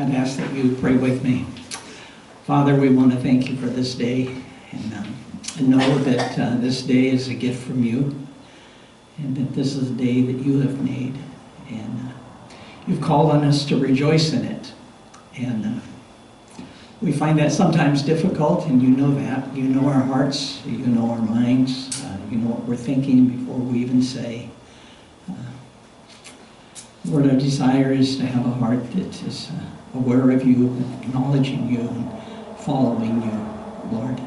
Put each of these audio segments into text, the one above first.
I'd ask that you pray with me. Father, we want to thank you for this day and know that this day is a gift from you and that this is a day that you have made. And you've called on us to rejoice in it. And we find that sometimes difficult, and you know that. You know our hearts, you know our minds, you know what we're thinking before we even say. Lord, our desire is to have a heart that is aware of you, acknowledging you, and following you, Lord.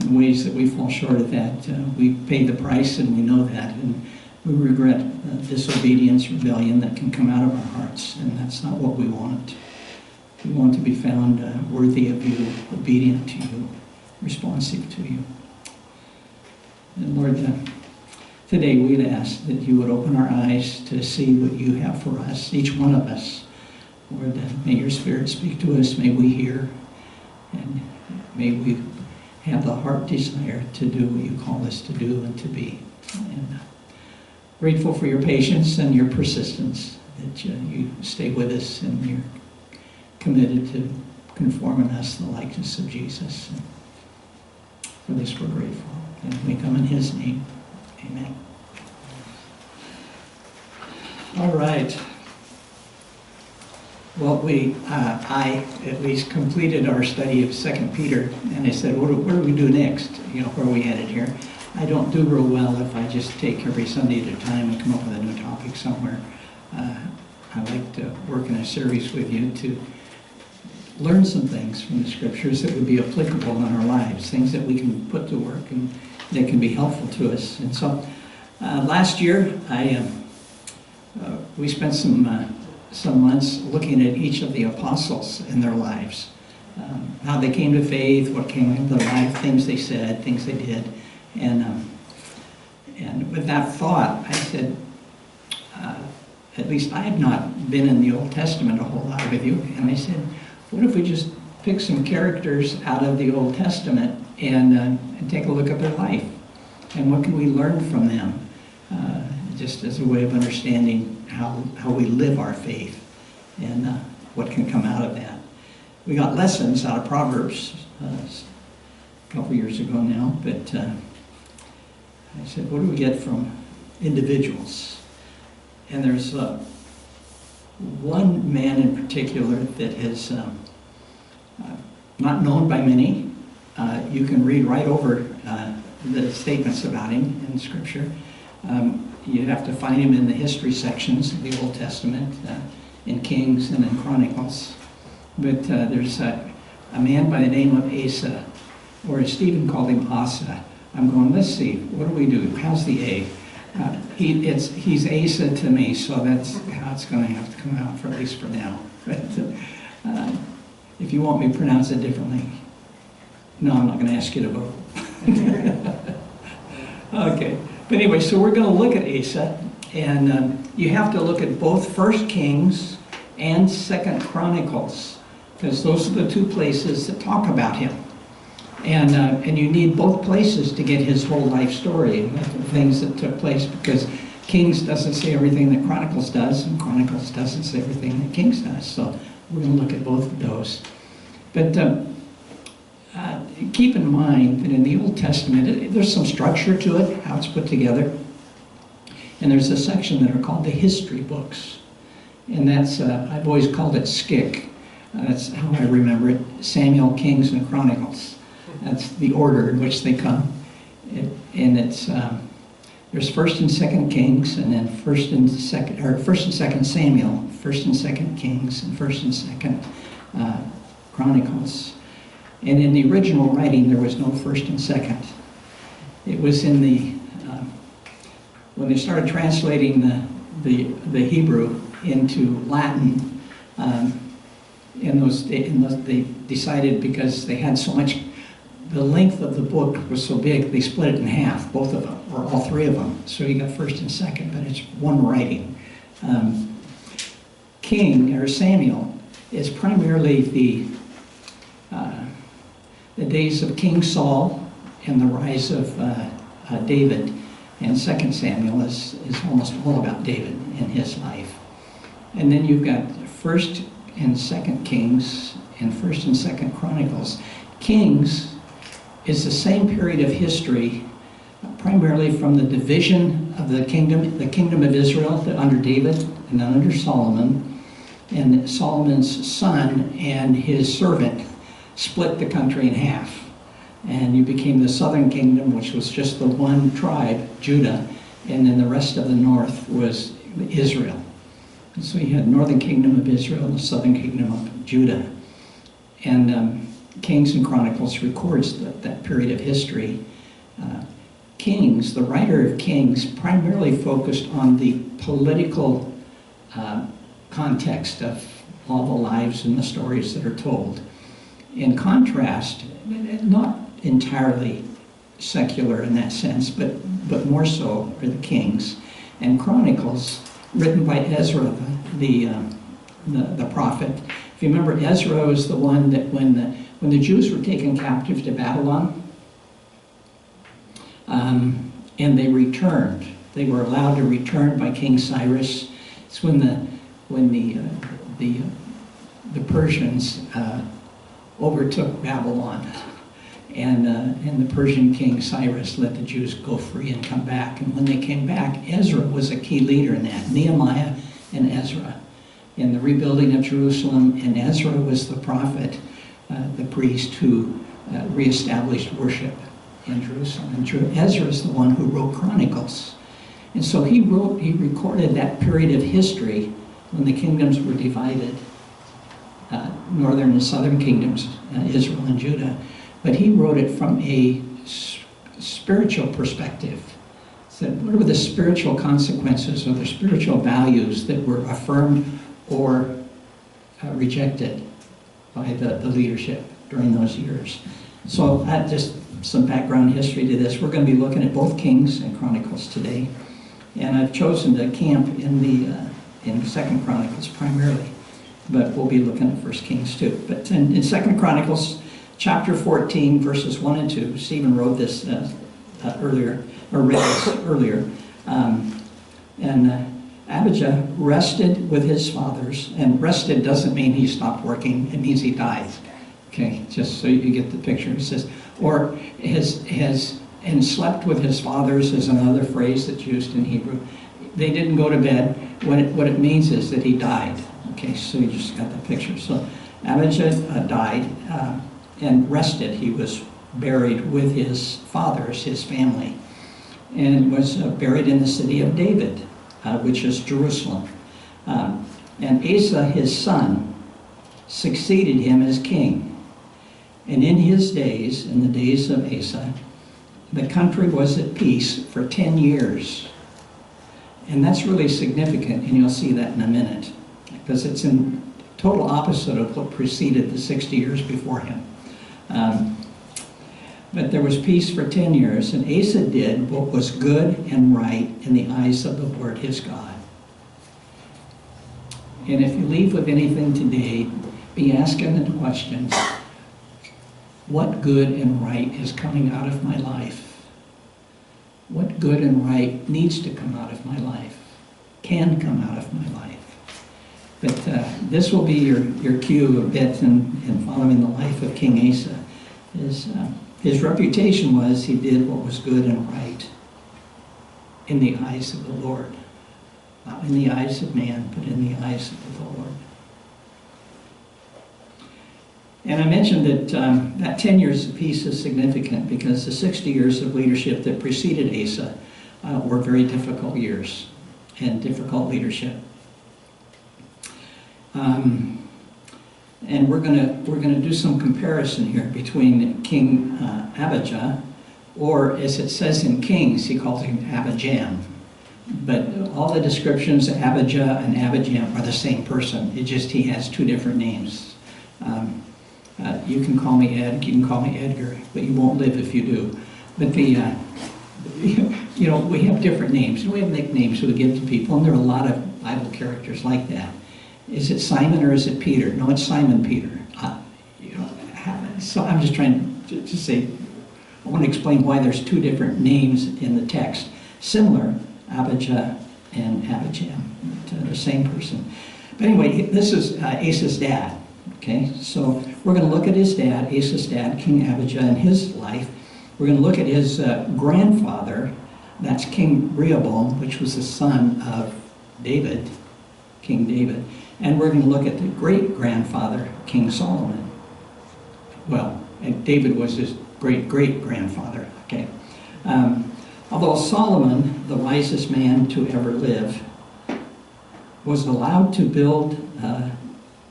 In ways that we fall short of that, we pay the price, and we know that, and we regret disobedience, rebellion that can come out of our hearts, and that's not what we want. We want to be found worthy of you, obedient to you, responsive to you. And Lord, today we'd ask that you would open our eyes to see what you have for us, each one of us. Lord, may your Spirit speak to us, may we hear, and may we have the heart desire to do what you call us to do and to be. And grateful for your patience and your persistence, that you stay with us and you're committed to conforming us to the likeness of Jesus. And for this we're grateful. And we come in his name. Amen. All right. Well, I at least completed our study of 2 Peter, and I said, what do we do next? You know, where are we headed here? I don't do real well if I just take every Sunday at a time and come up with a new topic somewhere. I like to work in a series with you to learn some things from the scriptures that would be applicable in our lives, things that we can put to work and that can be helpful to us. And so last year, we spent some months looking at each of the apostles and their lives, how they came to faith, what came into their life, things they said, things they did. And with that thought, I said, at least I had not been in the Old Testament a whole lot with you, and I said, what if we just pick some characters out of the Old Testament and take a look at their life? And what can we learn from them? Just as a way of understanding how we live our faith and what can come out of that. We got lessons out of Proverbs a couple years ago now, but I said, what do we get from individuals? And there's one man in particular that is not known by many. You can read right over the statements about him in Scripture. You have to find him in the history sections of the Old Testament, in Kings and in Chronicles. But there's a man by the name of Asa, or as Stephen called him, Asa. I'm going, let's see, what do we do? How's the A? He's Asa to me, so that's how it's going to have to come out, for at least for now. But if you want me to pronounce it differently, no, I'm not going to ask you to vote. Okay. But anyway, so we're going to look at Asa, and you have to look at both 1 Kings and 2 Chronicles, because those are the two places that talk about him. And you need both places to get his whole life story and the things that took place, because Kings doesn't say everything that Chronicles does, and Chronicles doesn't say everything that Kings does. So we're going to look at both of those. But keep in mind that in the Old Testament, there's some structure to it, how it's put together. And there's a section that are called the history books. And that's, I've always called it SKIC. That's how I remember it, Samuel, Kings, and Chronicles. That's the order in which they come. And it's, there's 1st and 2nd Kings, and then 1st and 2nd Samuel, 1st and 2nd Kings, and 1st and 2nd Chronicles. And in the original writing, there was no 1st and 2nd. It was in the, when they started translating the Hebrew into Latin, they decided, because they had so much, the length of the book was so big, they split it in half, both of them, or all three of them. So you got 1st and 2nd, but it's one writing. King, or Samuel, is primarily the days of King Saul and the rise of David. And 2 Samuel is almost all about David and his life. And then you've got 1st and 2nd Kings and 1st and 2nd Chronicles. Kings is the same period of history, primarily from the division of the kingdom of Israel under David and then under Solomon. And Solomon's son and his servant split the country in half. And you became the southern kingdom, which was just the one tribe, Judah, and then the rest of the north was Israel. And so you had northern kingdom of Israel and the southern kingdom of Judah. And Kings and Chronicles records that period of history. Kings, the writer of Kings, primarily focused on the political context of all the lives and the stories that are told. In contrast, not entirely secular in that sense, but more so are the Kings. And Chronicles, written by Ezra, the prophet. If you remember, Ezra was the one that when the Jews were taken captive to Babylon, and they returned. They were allowed to return by King Cyrus. It's when the Persians overtook Babylon, and the Persian king Cyrus let the Jews go free and come back. And when they came back, Ezra was a key leader in that. Nehemiah and Ezra in the rebuilding of Jerusalem, and Ezra was the prophet, the priest who reestablished worship in Jerusalem. And Ezra is the one who wrote Chronicles. And so he recorded that period of history when the kingdoms were divided, northern and southern kingdoms, Israel and Judah. But he wrote it from a spiritual perspective. Said, what were the spiritual consequences or the spiritual values that were affirmed or rejected by the leadership during those years? So just some background history to this. We're going to be looking at both Kings and Chronicles today. And I've chosen to camp in 2nd Chronicles primarily, but we'll be looking at 1st Kings too. But in 2nd Chronicles, chapter 14, verses 1 and 2, Stephen wrote this earlier, or read this earlier. Abijah rested with his fathers, and rested doesn't mean he stopped working, it means he died. Okay, just so you get the picture. It says, or and slept with his fathers is another phrase that's used in Hebrew. They didn't go to bed. What it means is that he died. Okay, so you just got the picture. So Abijah died and rested. He was buried with his fathers, his family, and was buried in the city of David, which is Jerusalem. And Asa, his son, succeeded him as king. And in his days, in the days of Asa, the country was at peace for 10 years. And that's really significant, and you'll see that in a minute, because it's in total opposite of what preceded the 60 years before him. But there was peace for 10 years, and Asa did what was good and right in the eyes of the Lord his God. And if you leave with anything today, be asking the question, what good and right is coming out of my life? What good and right needs to come out of my life, can come out of my life? But this will be your cue a bit in following the life of King Asa. His reputation was he did what was good and right in the eyes of the Lord. Not in the eyes of man, but in the eyes of the Lord. And I mentioned that that 10 years of peace is significant because the 60 years of leadership that preceded Asa were very difficult years and difficult leadership. And we're gonna do some comparison here between King Abijah, or as it says in Kings, he calls him Abijam. But all the descriptions of Abijah and Abijam are the same person. It just he has two different names. You can call me Ed, you can call me Edgar, but you won't live if you do. But we have different names. We have nicknames we give to people, and there are a lot of Bible characters like that. Is it Simon or is it Peter? No, it's Simon Peter. So I'm just trying to say, I want to explain why there's two different names in the text. Similar, Abijah and Abijam, the same person. But anyway, this is Asa's dad. Okay, so we're going to look at his dad, Asa's dad, King Abijah, and his life. We're going to look at his grandfather, that's King Rehoboam, which was the son of David, King David. And we're going to look at the great-grandfather, King Solomon. Well, and David was his great-great-grandfather, okay. Although Solomon, the wisest man to ever live, was allowed to build,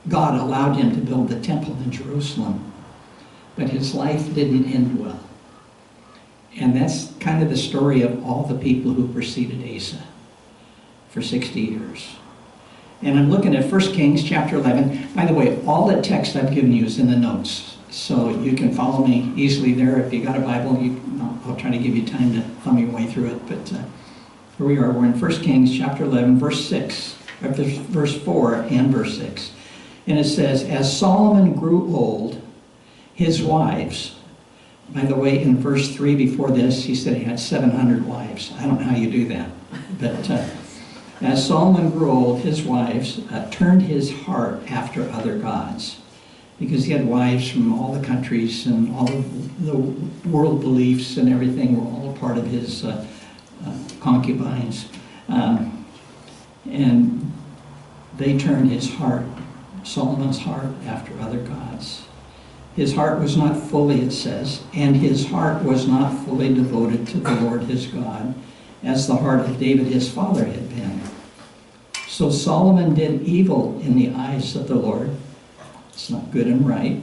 God allowed him to build the temple in Jerusalem, but his life didn't end well. And that's kind of the story of all the people who preceded Asa for 60 years. And I'm looking at 1 Kings chapter 11. By the way, all the text I've given you is in the notes, so you can follow me easily there. If you got a Bible, I'll try to give you time to thumb your way through it. But here we are. We're in 1 Kings chapter 11, verse 6, or verse 4 and verse 6. And it says, as Solomon grew old, his wives, by the way, in verse 3 before this, he said he had 700 wives. I don't know how you do that. But as Solomon grew old, his wives turned his heart after other gods, because he had wives from all the countries, and all of the world beliefs and everything were all a part of his concubines. And they turned his heart, Solomon's heart, after other gods. His heart was not fully, it says, and his heart was not fully devoted to the Lord his God, as the heart of David his father had been. So Solomon did evil in the eyes of the Lord. It's not good and right.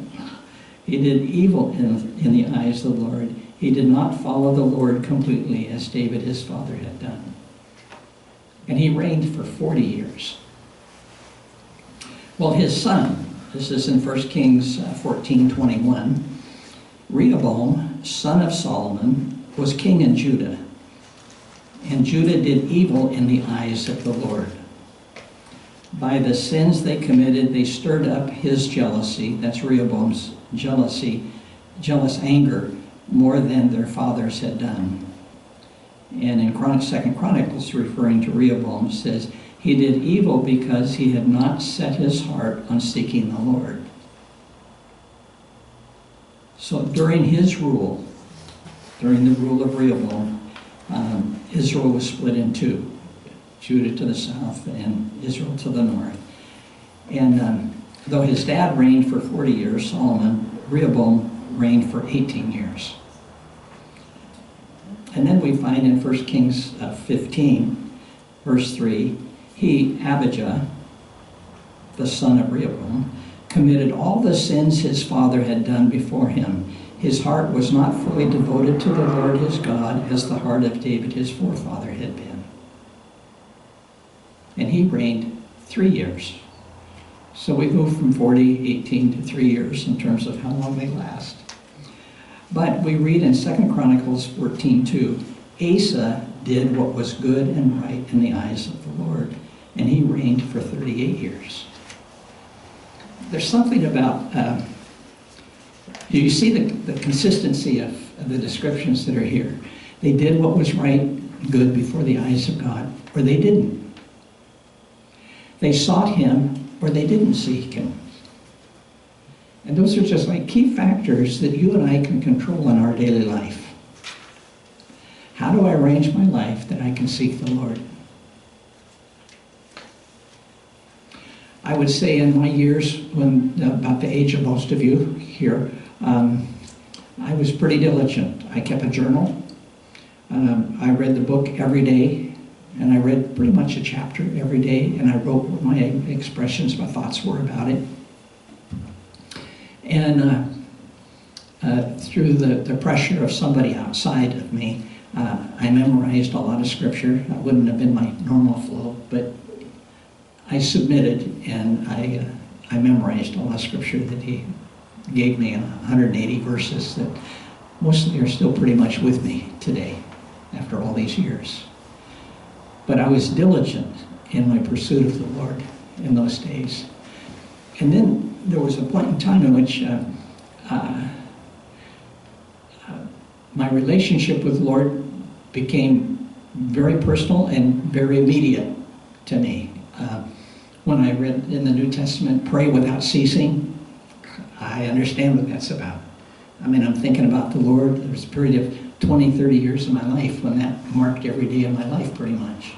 He did evil in the eyes of the Lord. He did not follow the Lord completely, as David his father had done. And he reigned for 40 years. Well, his son, this is in 1 Kings 14:21, Rehoboam, son of Solomon, was king in Judah. And Judah did evil in the eyes of the Lord. By the sins they committed, they stirred up his jealousy, that's Rehoboam's jealousy, jealous anger, more than their fathers had done. And in 2 Chronicles, referring to Rehoboam, says, he did evil because he had not set his heart on seeking the Lord. So during his rule, during the rule of Rehoboam, Israel was split in two. Judah to the south and Israel to the north. And though his dad reigned for 40 years, Solomon, Rehoboam reigned for 18 years. And then we find in 1 Kings 15, verse 3, he, Abijah, the son of Rehoboam, committed all the sins his father had done before him. His heart was not fully devoted to the Lord his God, as the heart of David his forefather had been. And he reigned 3 years. So we move from 40, 18 to 3 years in terms of how long they last. But we read in 2 Chronicles 14:2, Asa did what was good and right in the eyes of the Lord, and he reigned for 38 years. There's something about, you see the consistency of the descriptions that are here. They did what was right, good before the eyes of God, or they didn't. They sought him, or they didn't seek him. And those are just like key factors that you and I can control in our daily life. How do I arrange my life that I can seek the Lord? I would say in my years, when about the age of most of you here, I was pretty diligent. I kept a journal. I read the book every day. And I read pretty much a chapter every day, and I wrote what my expressions, my thoughts were about it. And through the pressure of somebody outside of me, I memorized a lot of scripture. That wouldn't have been my normal flow, but I submitted, and I memorized a lot of scripture that he gave me, 180 verses that mostly are still pretty much with me today, after all these years. But I was diligent in my pursuit of the Lord in those days. And then there was a point in time in which my relationship with the Lord became very personal and very immediate to me. when I read in the New Testament, pray without ceasing, I understand what that's about. I mean, I'm thinking about the Lord. There was a period of 20, 30 years of my life when that marked every day of my life pretty much.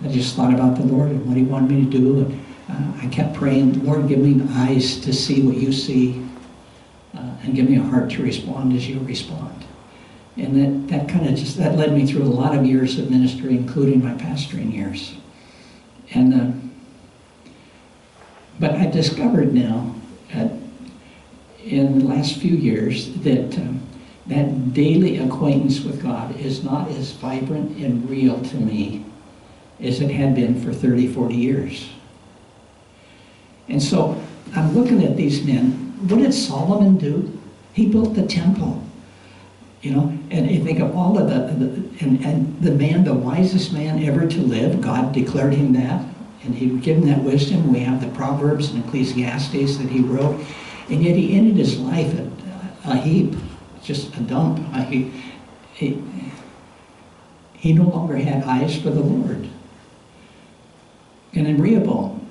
I just thought about the Lord and what He wanted me to do, and I kept praying, Lord, give me eyes to see what You see, and give me a heart to respond as You respond. And that kind of just, that led me through a lot of years of ministry, including my pastoring years. And but I discovered now, in the last few years, that that daily acquaintance with God is not as vibrant and real to me as it had been for 30, 40 years. And so I'm looking at these men. What did Solomon do? He built the temple. You know, and you think of all of the man, the wisest man ever to live, God declared him that, and He would give him that wisdom. We have the Proverbs and Ecclesiastes that he wrote, and yet he ended his life a heap, just a dump. He no longer had eyes for the Lord. And in Rehoboam,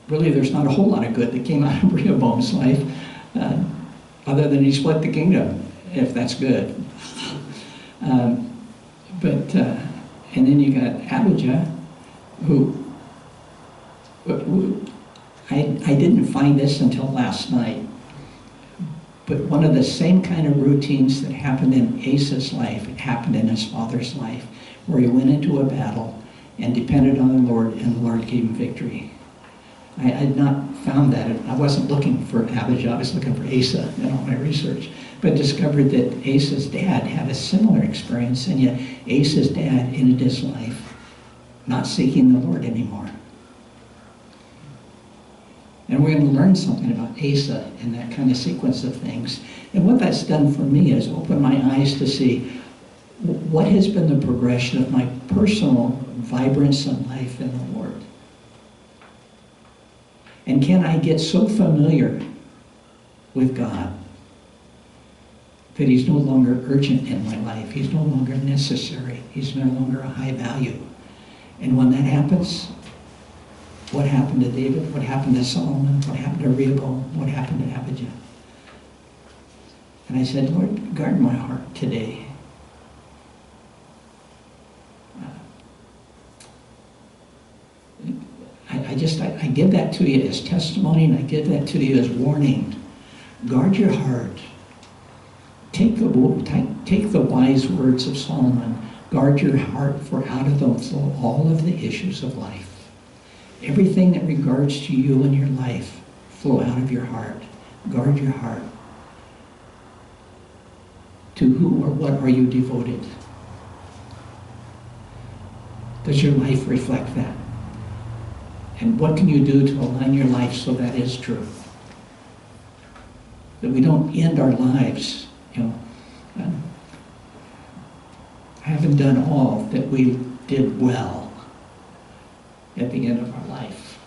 really there's not a whole lot of good that came out of Rehoboam's life, other than he split the kingdom, if that's good. And then you got Abijah, who I didn't find this until last night, but one of the same kind of routines that happened in Asa's life, it happened in his father's life, where he went into a battle and depended on the Lord, and the Lord gave him victory. I had not found that. I wasn't looking for Abijah, I was looking for Asa in all my research, but discovered that Asa's dad had a similar experience, and yet Asa's dad ended his life not seeking the Lord anymore. And we're going to learn something about Asa in that kind of sequence of things. And what that's done for me is open my eyes to see what has been the progression of my personal vibrance in life in the Lord. And can I get so familiar with God that He's no longer urgent in my life? He's no longer necessary. He's no longer a high value. And when that happens, what happened to David? What happened to Solomon? What happened to Rehoboam? What happened to Abijah? And I said, Lord, guard my heart today. I give that to you as testimony, and I give that to you as warning. Guard your heart. Take the wise words of Solomon. Guard your heart, for out of them flow all of the issues of life. Everything that regards to you and your life flow out of your heart. Guard your heart. To who or what are you devoted? Does your life reflect that? And what can you do to align your life so that is true? That we don't end our lives, having done all that we did well at the end of our life.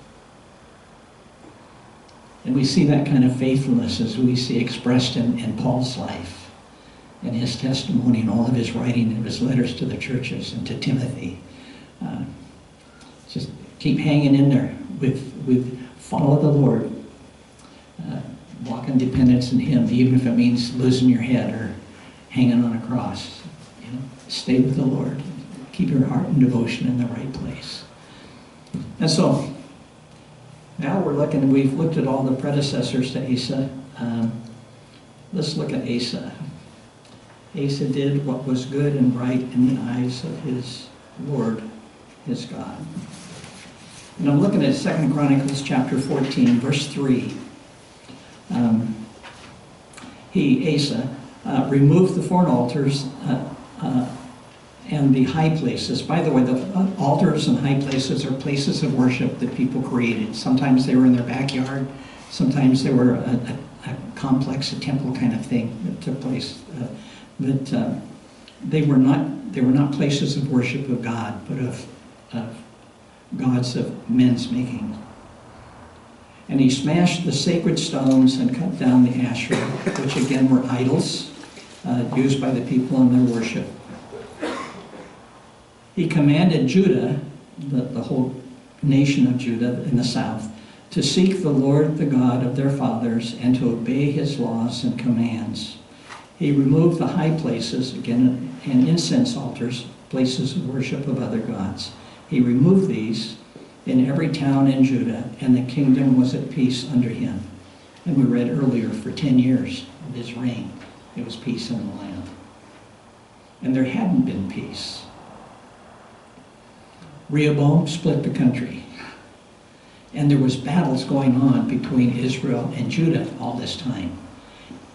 And we see that kind of faithfulness as we see expressed in Paul's life, and his testimony, and all of his writing, and his letters to the churches and to Timothy. Just keep hanging in there with follow the Lord. Walk in dependence in Him, even if it means losing your head or hanging on a cross. Stay with the Lord. Keep your heart and devotion in the right place. And so, now we've looked at all the predecessors to Asa. Let's look at Asa. Asa did what was good and right in the eyes of his Lord, his God. And I'm looking at 2 Chronicles chapter 14, verse 3. Asa, removed the foreign altars and the high places. By the way, the altars and high places are places of worship that people created. Sometimes they were in their backyard. Sometimes they were a complex, a temple kind of thing that took place. But they were not places of worship of God, but of gods of men's making. And he smashed the sacred stones and cut down the Asherah, which again were idols used by the people in their worship. He commanded Judah, the whole nation of Judah in the south, to seek the Lord, the God of their fathers, and to obey his laws and commands. He removed the high places, again, and incense altars, places of worship of other gods. He removed these in every town in Judah, and the kingdom was at peace under him. And we read earlier, for 10 years of his reign, it was peace in the land. And there hadn't been peace. Rehoboam split the country. And there was battles going on between Israel and Judah all this time.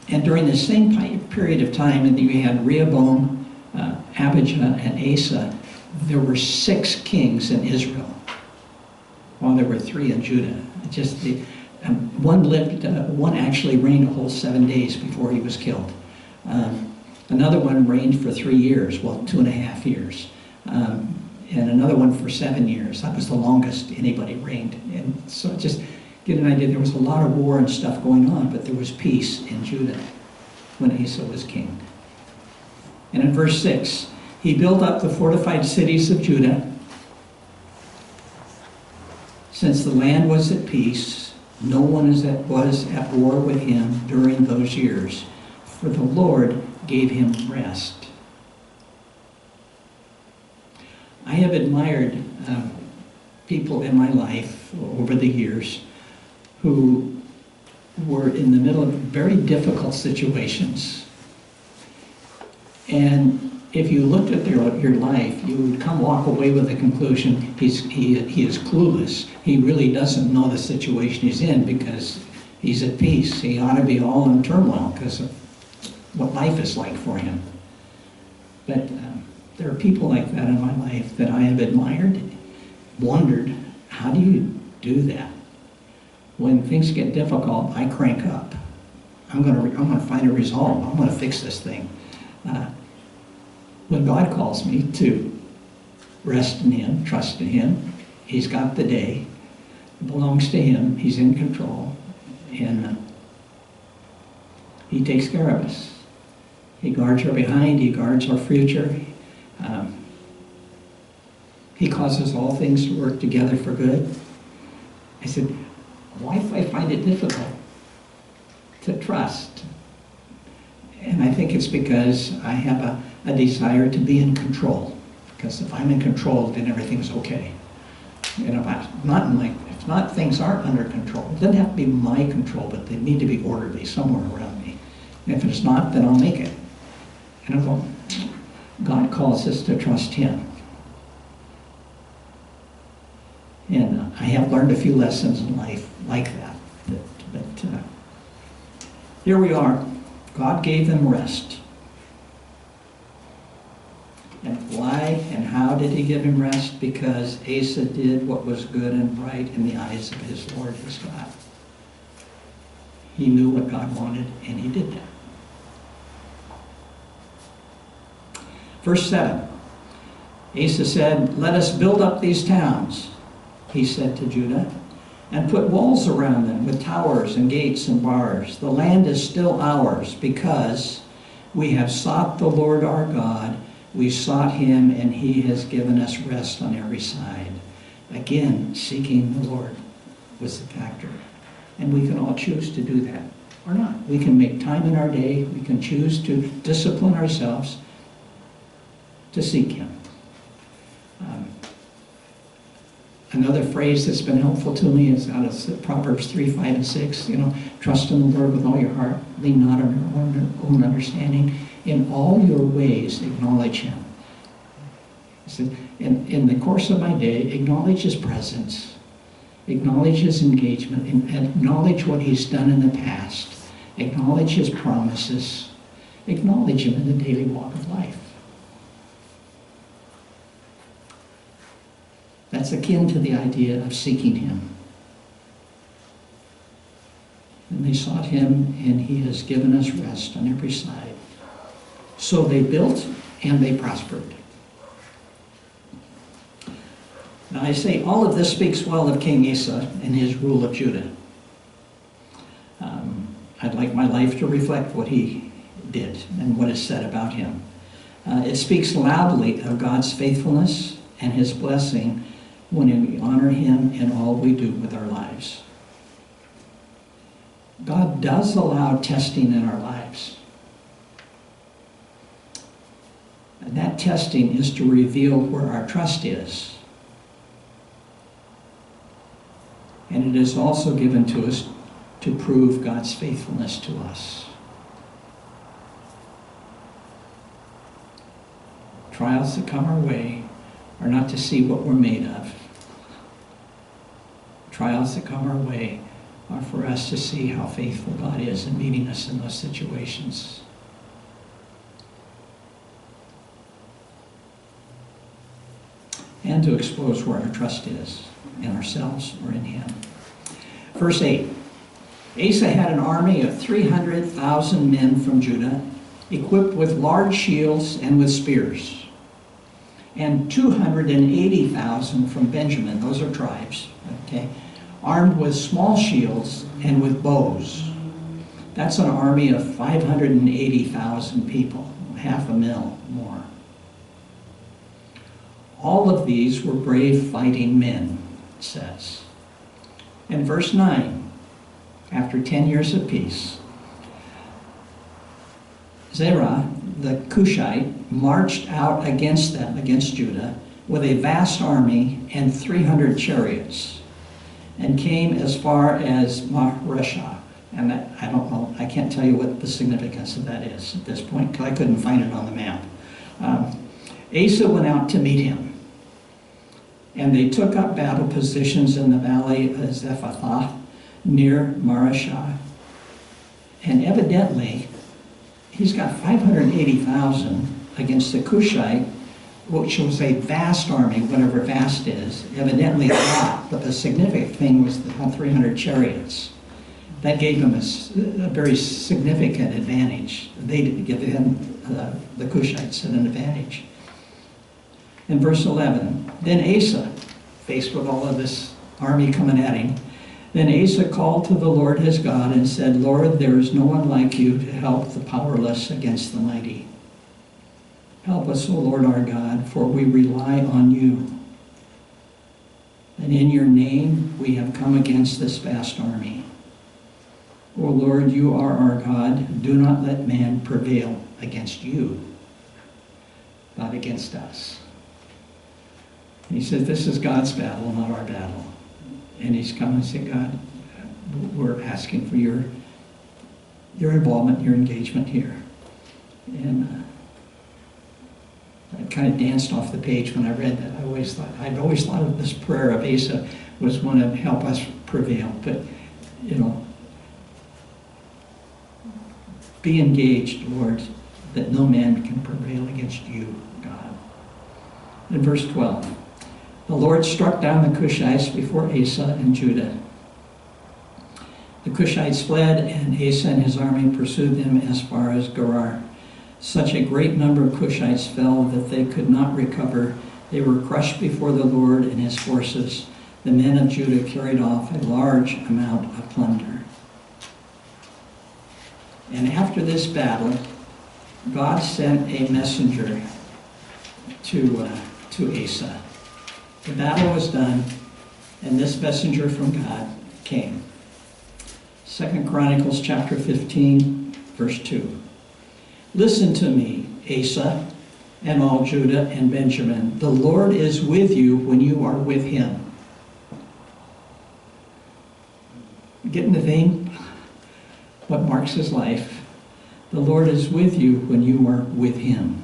And during the same period of time that you had Rehoboam, Abijah, and Asa, there were 6 kings in Israel, while there were 3 in Judah. One actually reigned a whole 7 days before he was killed. Another one reigned for 3 years, well, 2.5 years. And another one for 7 years. That was the longest anybody reigned. And so just get an idea, there was a lot of war and stuff going on, but there was peace in Judah when Asa was king. And in verse 6, he built up the fortified cities of Judah. Since the land was at peace, no one was at war with him during those years, for the Lord gave him rest. I have admired people in my life over the years who were in the middle of very difficult situations. And if you looked at your life, you would walk away with the conclusion, he is clueless. He really doesn't know the situation he's in because he's at peace. He ought to be all in turmoil because of what life is like for him. But there are people like that in my life that I have admired, wondered, how do you do that? When things get difficult, I crank up. I'm going to find a resolve. I'm going to fix this thing. When God calls me to rest in him, trust in him, he's got the day. It belongs to him. He's in control. And he takes care of us. He guards our behind. He guards our future. He causes all things to work together for good. I said, why do I find it difficult to trust? And I think it's because I have a desire to be in control. Because if I'm in control, then everything's okay. And if not, things aren't under control. It doesn't have to be my control, but they need to be orderly somewhere around me. And if it's not, then I'll make it. And I go, God calls us to trust him. And I have learned a few lessons in life like that. But here we are. God gave them rest. And why and how did he give him rest? Because Asa did what was good and right in the eyes of his Lord, his God. He knew what God wanted, and he did that. Verse 7. Asa said, "Let us build up these towns," he said to Judah, "and put walls around them with towers and gates and bars. The land is still ours because we have sought the Lord our God. We sought him, and he has given us rest on every side." Again, seeking the Lord was the factor. And we can all choose to do that or not. We can make time in our day. We can choose to discipline ourselves to seek him. Another phrase that's been helpful to me is out of Proverbs 3, 5, and 6. Trust in the Lord with all your heart. Lean not on your own understanding. In all your ways, acknowledge him. In the course of my day, acknowledge his presence. Acknowledge his engagement. Acknowledge what he's done in the past. Acknowledge his promises. Acknowledge him in the daily walk of life. That's akin to the idea of seeking him. And they sought him, and he has given us rest on every side. So they built, and they prospered. Now I say all of this speaks well of King Asa and his rule of Judah. I'd like my life to reflect what he did and what is said about him. It speaks loudly of God's faithfulness and his blessing when we honor him in all we do with our lives. God does allow testing in our lives. And that testing is to reveal where our trust is. And it is also given to us to prove God's faithfulness to us. Trials that come our way are not to see what we're made of. Trials that come our way are for us to see how faithful God is in meeting us in those situations. And to expose where our trust is, in ourselves or in him. Verse 8. Asa had an army of 300,000 men from Judah, equipped with large shields and with spears, and 280,000 from Benjamin, those are tribes, okay, armed with small shields and with bows. That's an army of 580,000 people, 500,000 more. All of these were brave fighting men, it says. In verse 9, after 10 years of peace, Zerah, the Cushite, marched out against them, against Judah, with a vast army and 300 chariots, and came as far as Mareshah. And I don't know, I can't tell you what the significance of that is at this point, because I couldn't find it on the map. Asa went out to meet him, and they took up battle positions in the valley of Zephathah, near Mareshah. And evidently, he's got 580,000 against the Cushite, which was a vast army, whatever vast is, evidently a lot, but the significant thing was the 300 chariots. That gave him a very significant advantage. They didn't give him, the Cushites, an advantage. In verse 11, then Asa, faced with all of this army coming at him, then Asa called to the Lord his God and said, Lord, there is no one like you to help the powerless against the mighty. Help us, O Lord our God, for we rely on you. And in your name we have come against this vast army. O Lord, you are our God. Do not let man prevail against you, not against us. And he said, this is God's battle, not our battle. And he's come and said, God, we're asking for your involvement, your engagement here. And I kind of danced off the page when I read that. I've always thought of this prayer of Asa was one of help us prevail. But, you know, be engaged, Lord, that no man can prevail against you, God. In verse 12. The Lord struck down the Cushites before Asa and Judah. The Cushites fled, and Asa and his army pursued them as far as Gerar. Such a great number of Cushites fell that they could not recover. They were crushed before the Lord and his forces. The men of Judah carried off a large amount of plunder. And after this battle, God sent a messenger to Asa. The battle was done, and this messenger from God came. 2 Chronicles chapter 15, verse 2. Listen to me, Asa, and all Judah and Benjamin. The Lord is with you when you are with him. Getting the theme? What marks his life? The Lord is with you when you are with him.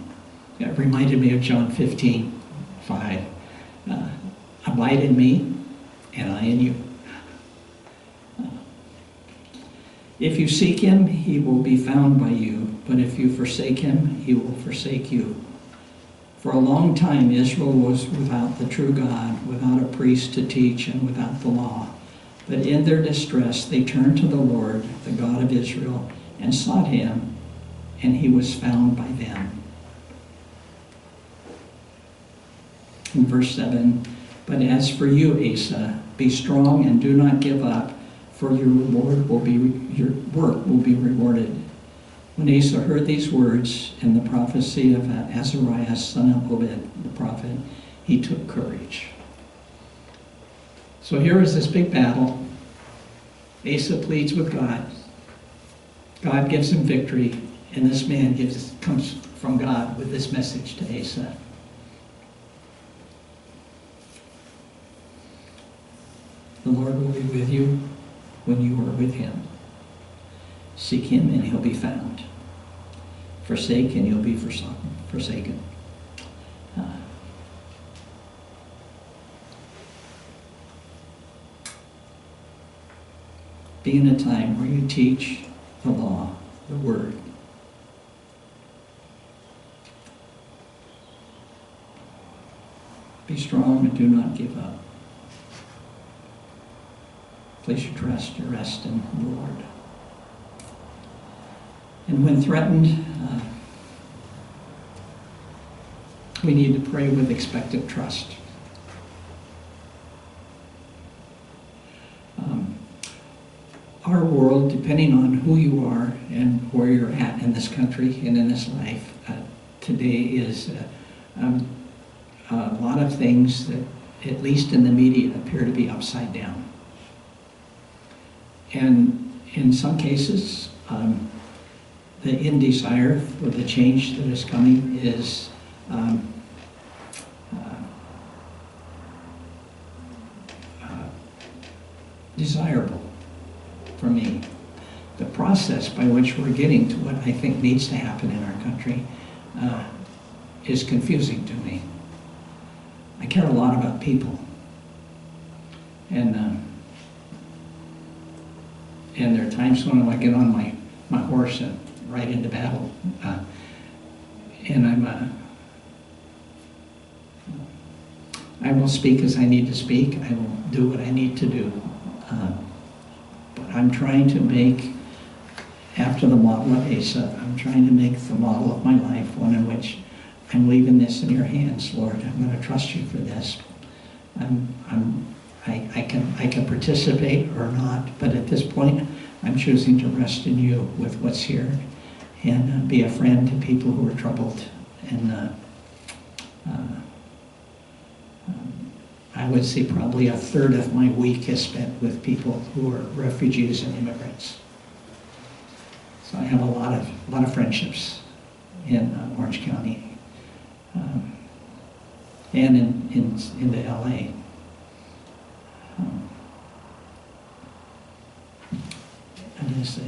That reminded me of John 15, 5. Abide in me, and I in you. If you seek him, he will be found by you. But if you forsake him, he will forsake you. For a long time, Israel was without the true God, without a priest to teach, and without the law. But in their distress, they turned to the Lord, the God of Israel, and sought him, and he was found by them. In verse 7, but as for you, Asa, be strong and do not give up, for your work will be rewarded. When Asa heard these words and the prophecy of Azariah, son of Obed, the prophet, he took courage. So here is this big battle. Asa pleads with God. God gives him victory, and this man comes from God with this message to Asa. The Lord will be with you when you are with him. Seek him and he'll be found. Forsake and you'll be forsaken. Be in a time where you teach the law, the word. Be strong and do not give up. Place your trust, your rest in the Lord. And when threatened, we need to pray with expectant trust. Our world, depending on who you are and where you're at in this country and in this life, today is a lot of things that, at least in the media, appear to be upside down. And in some cases, the end desire for the change that is coming is desirable for me. The process by which we're getting to what I think needs to happen in our country is confusing to me. I care a lot about people. And there are times when I get on my horse and ride into battle. And I will speak as I need to speak. I will do what I need to do. But I'm trying to make, after the model of Asa, I'm trying to make the model of my life one in which I'm leaving this in your hands, Lord. I'm going to trust you for this. I can participate or not, but at this point, I'm choosing to rest in you with what's here and be a friend to people who are troubled. And I would say probably a third of my week is spent with people who are refugees and immigrants. So I have a lot of friendships in Orange County and in the LA. And as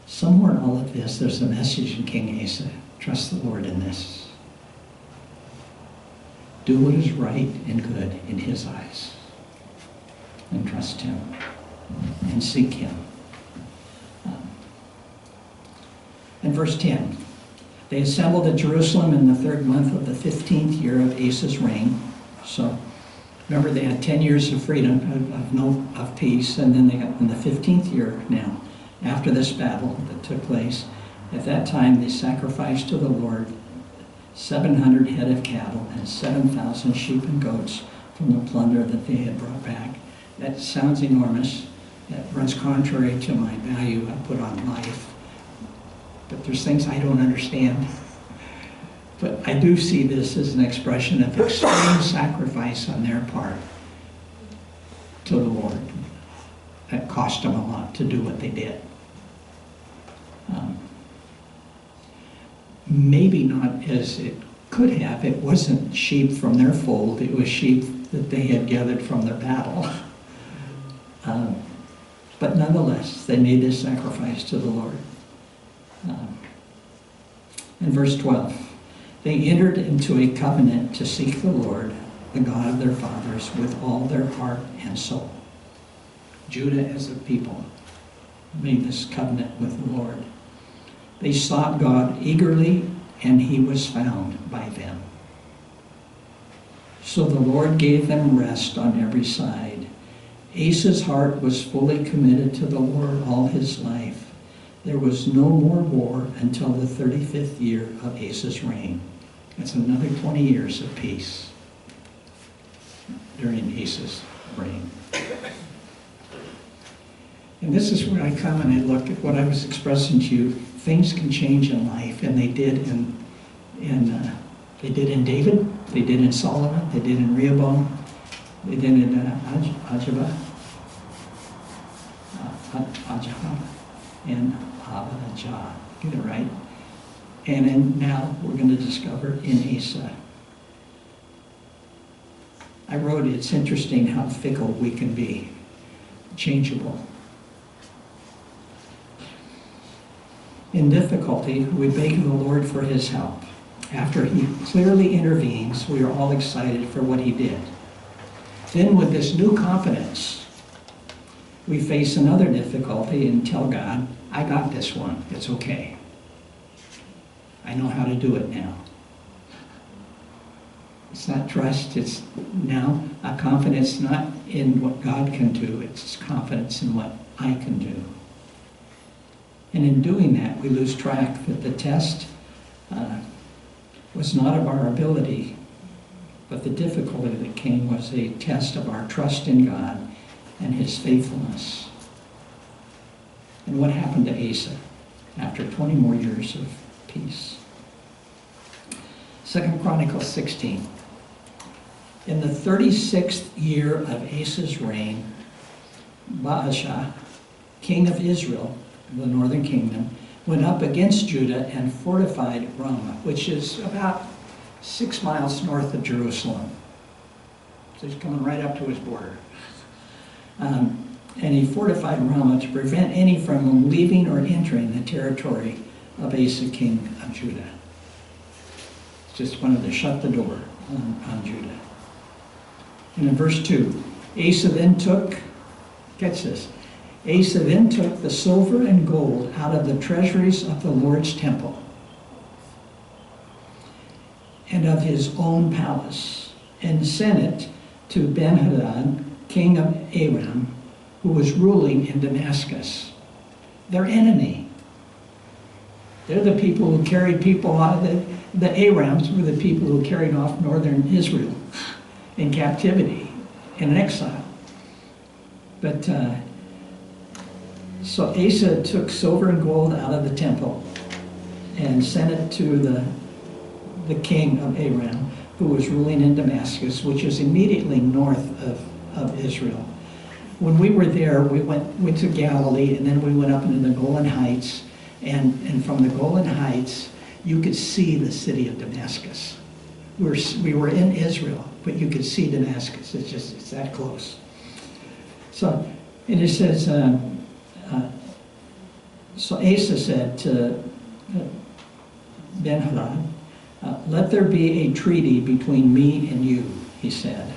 somewhere in all of this, there's a message in King Asa. Trust the Lord in this. Do what is right and good in his eyes. And trust him. And seek him. And verse 10. They assembled at Jerusalem in the 3rd month of the 15th year of Asa's reign. So remember, they had 10 years of freedom, of peace, and then they got in the 15th year now, after this battle that took place. At that time, they sacrificed to the Lord 700 head of cattle and 7,000 sheep and goats from the plunder that they had brought back. That sounds enormous. That runs contrary to my value I put on life. But there's things I don't understand. But I do see this as an expression of extreme sacrifice on their part to the Lord. That cost them a lot to do what they did. Maybe not as it could have. It wasn't sheep from their fold. It was sheep that they had gathered from their battle. But nonetheless, they made this sacrifice to the Lord. In verse 12, they entered into a covenant to seek the Lord, the God of their fathers, with all their heart and soul. Judah as a people made this covenant with the Lord. They sought God eagerly, and he was found by them. So the Lord gave them rest on every side. Asa's heart was fully committed to the Lord all his life. There was no more war until the 35th year of Asa's reign. That's another 20 years of peace during Asa's reign. And this is where I come and I look at what I was expressing to you. Things can change in life, and they did in David, they did in Solomon, they did in Rehoboam, Ajaba, Ajah, and Abijah. Get it right. And then now we're going to discover in Asa. I wrote, it's interesting how fickle we can be, changeable. In difficulty, we beg the Lord for his help. After he clearly intervenes, we are all excited for what he did. Then with this new confidence, we face another difficulty and tell God, I got this one, it's okay. I know how to do it now. It's not trust, it's now a confidence not in what God can do, it's confidence in what I can do. And in doing that, we lose track that the test was not of our ability, but the difficulty that came was a test of our trust in God and his faithfulness. And what happened to Asa after 20 more years of peace? 2 Chronicles 16. In the 36th year of Asa's reign, Baasha, king of Israel, the northern kingdom, went up against Judah and fortified Ramah, which is about 6 miles north of Jerusalem. So he's coming right up to his border. And he fortified Ramah to prevent any from him leaving or entering the territory of Asa, king of Judah. Just wanted to shut the door on Judah. And in verse 2, Asa then took, catch this, Asa then took the silver and gold out of the treasuries of the Lord's temple and of his own palace, and sent it to Ben-Hadad, king of Aram, who was ruling in Damascus. Their enemy. They're the people who carried people out of the Arams were the people who carried off northern Israel in captivity, in exile. But so Asa took silver and gold out of the temple and sent it to the king of Aram, who was ruling in Damascus, which is immediately north of Israel. When we were there, we went to Galilee, and then we went up into the Golan Heights, and from the Golan Heights, you could see the city of Damascus. We were in Israel, but you could see Damascus. It's that close. So, and it says, so Asa said to Ben-Hadad, let there be a treaty between me and you, he said,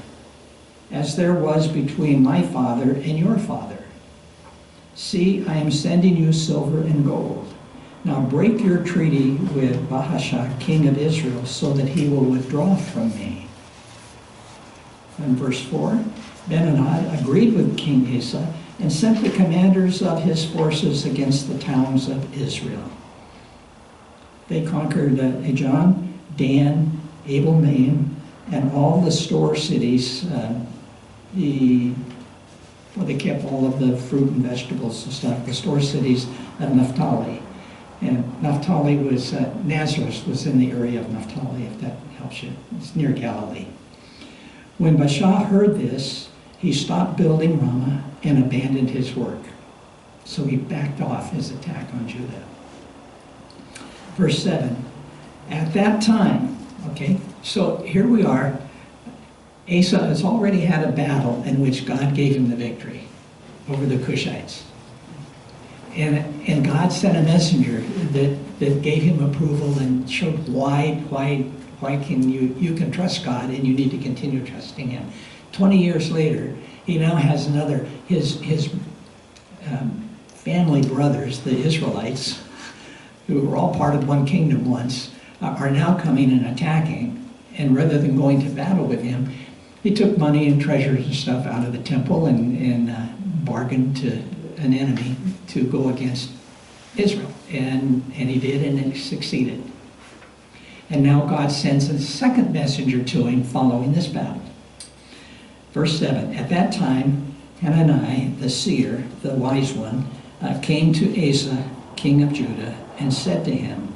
as there was between my father and your father. See, I am sending you silver and gold. Now break your treaty with Baasha, king of Israel, so that he will withdraw from me. And verse 4, Ben-Hadad agreed with King Asa and sent the commanders of his forces against the towns of Israel. They conquered Ajon, Dan, Abel-Maim, and all the store cities. They kept all of the fruit and vegetables and stuff, the store cities of Naphtali. And Naphtali was, Nazareth was in the area of Naphtali, if that helps you. It's near Galilee. When Baasha heard this, he stopped building Ramah and abandoned his work. So he backed off his attack on Judah. Verse 7, at that time, okay, so here we are. Asa has already had a battle in which God gave him the victory over the Cushites. And God sent a messenger that gave him approval and showed why can you can trust God and you need to continue trusting him. 20 years later, he now has another, his family brothers, the Israelites, who were all part of one kingdom once, are now coming and attacking. And rather than going to battle with him, he took money and treasures and stuff out of the temple and bargained to an enemy to go against Israel. And he did, and it succeeded. And now God sends a second messenger to him following this battle. Verse 7, at that time, Hanani, the seer, the wise one, came to Asa, king of Judah, and said to him,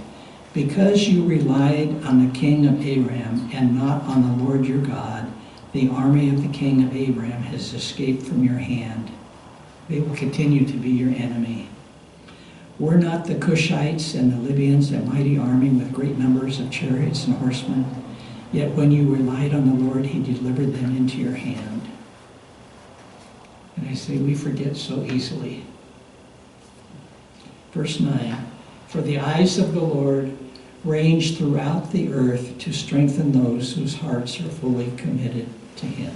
because you relied on the king of Aram and not on the Lord your God, The army of the king of Abraham has escaped from your hand. They will continue to be your enemy. Were not the Cushites and the Libyans a mighty army with great numbers of chariots and horsemen? Yet when you relied on the Lord, he delivered them into your hand. And I say we forget so easily. Verse 9, for the eyes of the Lord range throughout the earth to strengthen those whose hearts are fully committed to him.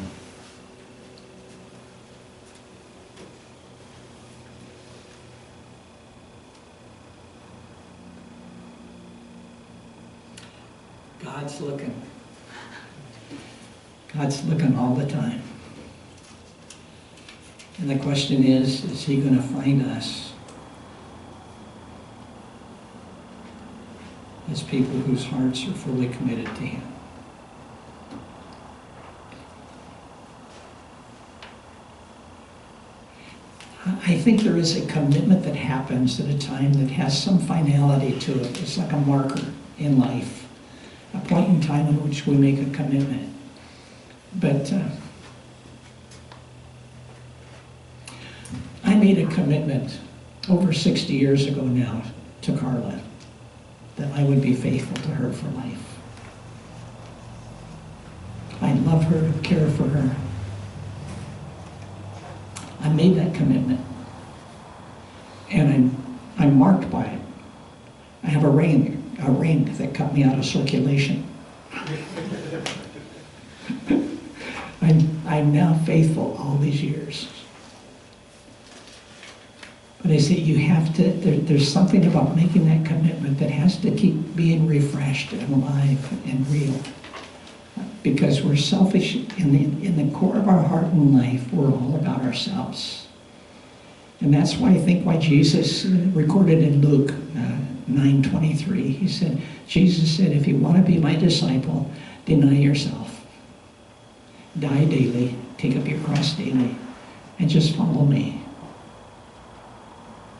God's looking. God's looking all the time. And the question is he going to find us as people whose hearts are fully committed to him? I think there is a commitment that happens at a time that has some finality to it. It's like a marker in life, a point in time in which we make a commitment. But I made a commitment over 60 years ago now to Carla that I would be faithful to her for life. I love her, care for her. I made that commitment, and I'm marked by it. I have a ring that cut me out of circulation. I'm now faithful all these years. But I say you have to, there's something about making that commitment that has to keep being refreshed and alive and real. Because we're selfish in the core of our heart and life, we're all about ourselves. And that's why I think why Jesus recorded in Luke 9:23, Jesus said, if you want to be my disciple, deny yourself. Die daily, take up your cross daily, and just follow me.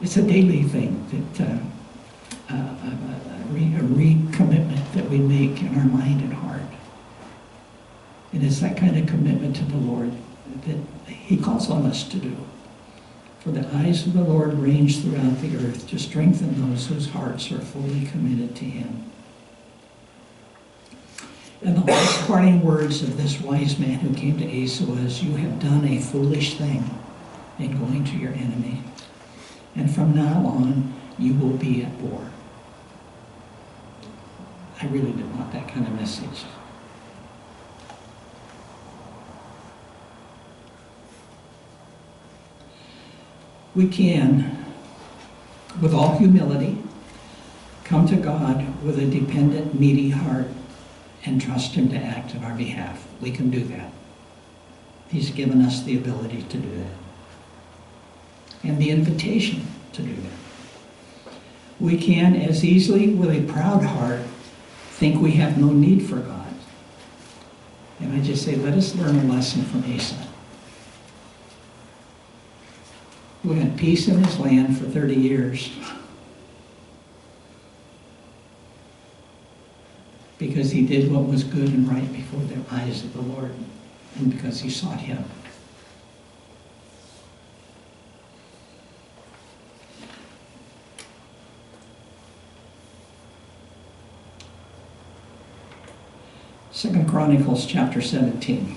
It's a daily thing, that a recommitment that we make in our mind and heart. And it's that kind of commitment to the Lord that he calls on us to do. For the eyes of the Lord range throughout the earth to strengthen those whose hearts are fully committed to him. And the last parting words of this wise man who came to Asa was, you have done a foolish thing in going to your enemy. And from now on, you will be at war. I really didn't want that kind of message. We can, with all humility, come to God with a dependent, needy heart and trust him to act on our behalf. We can do that. He's given us the ability to do that, and the invitation to do that. We can as easily, with a proud heart, think we have no need for God. And I just say, let us learn a lesson from Asa, who had peace in his land for 30 years because he did what was good and right before the eyes of the Lord, and because he sought him. Second Chronicles chapter 17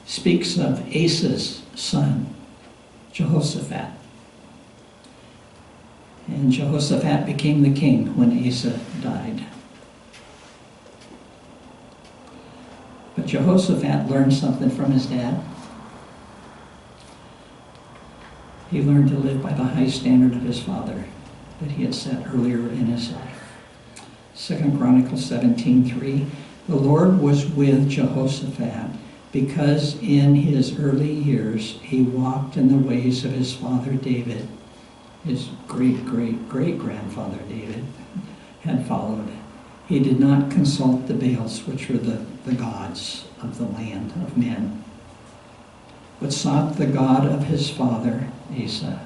speaks of Asa's son, Jehoshaphat. And Jehoshaphat became the king when Asa died. But Jehoshaphat learned something from his dad. He learned to live by the high standard of his father that he had set earlier in his life. 2 Chronicles 17:3, the Lord was with Jehoshaphat because in his early years he walked in the ways of his father David. His great-great-great-grandfather David had followed. He did not consult the Baals, which were the gods of the land of men, but sought the God of his father Asa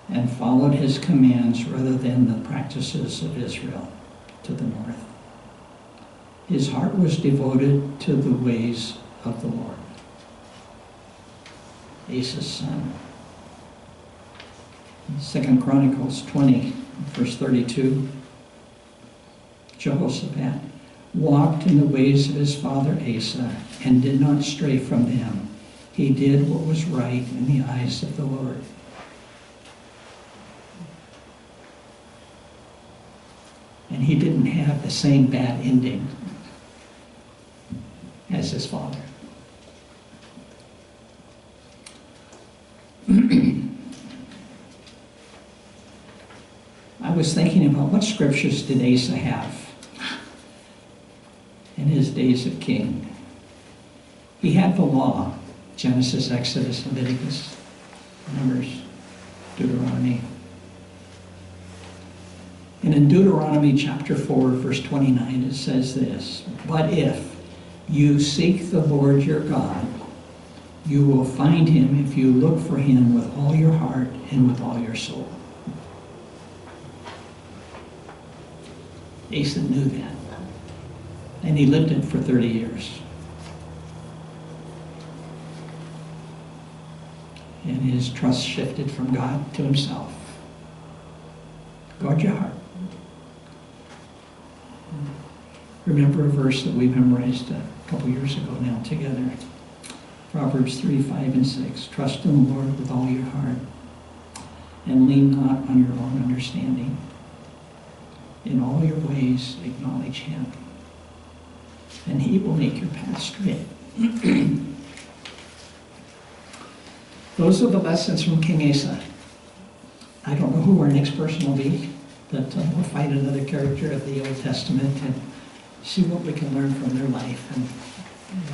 and followed his commands rather than the practices of Israel to the north. His heart was devoted to the ways of the Lord. Asa's son. 2 Chronicles 20, verse 32. Jehoshaphat walked in the ways of his father Asa and did not stray from them. He did what was right in the eyes of the Lord. And he didn't have the same bad ending as his father. I was thinking about what scriptures did Asa have in his days of king. He had the law, Genesis, Exodus, Leviticus, Numbers, Deuteronomy. And in Deuteronomy chapter 4, verse 29, it says this, "But if you seek the Lord your God, you will find him if you look for him with all your heart and with all your soul." Asa knew that. And he lived it for 30 years. And his trust shifted from God to himself. Guard your heart. Remember a verse that we memorized a couple years ago now together. Proverbs 3, 5, and 6. Trust in the Lord with all your heart, and lean not on your own understanding. In all your ways acknowledge him, and he will make your path straight. Those are the lessons from King Asa. I don't know who our next person will be, but we'll find another character of the Old Testament and see what we can learn from their life and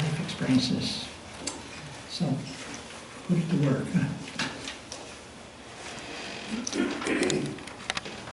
life experiences. So, put it to work.